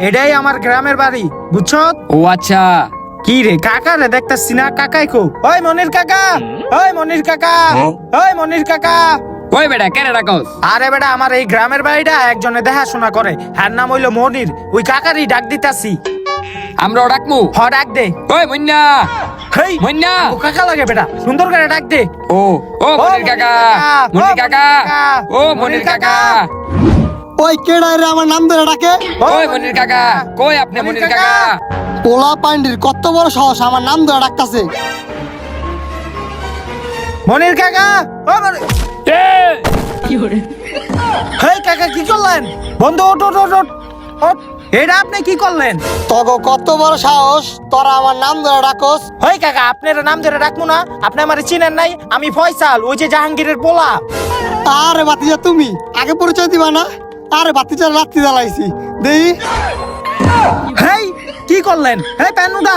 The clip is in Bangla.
এটাই আমার গ্রামের বাড়ি বুঝছো? ও আচ্ছা। কি রে কাকা রে দেখতাছি না, কাকাই কো? ওই মনির কাকা, ওই মনির কাকা, ওই মনির কাকা। ওই বেটা কেন ডাকস? আরে বেটা আমার এই গ্রামের বাড়িটা একজনে দেখাশোনা করে, হ্যার নাম হইলো মনির। ওই কাকারই ডাক দিতাছি। আমরাও ডাকমু। ডাক দে। ওই মন্না, হেই মন্না। ও কাকা লাগে বেটা, সুন্দর করে ডাক দে। ও ও মনির কাকা, মনির কাকা, ও মনির কাকা। ওই কেডা রে আমার নাম ধরে ডাকে? ওই মনির কাকা, কই আপনি মনির কাকা? পোলা পান্ডির কত বড় সাহস আমার নাম ধরে ডাকতাছে। মনির কাকা, ও মনির। হেই কাকা কি করলেন? বন্ধু ওঠ ওঠ ওঠ ওঠ, ওঠ। এটা আপনি কি করলেন? তগো কত বড় সাহস তোরা আমার নাম ধরে ডাকস? হই কাকা আপনার নাম ধরে ডাকবো না? আপনি আমার চিনেন নাই? আমি ফয়সাল, ওই যে জাহাঙ্গীরের পোলা। আরে বাতিজা তুমি আগে পরিচয় দিবা না? আরে বাতিজা রাত্রি জ্বালাইছি দেই। হেই কি করলেন? হেই প্যানুদা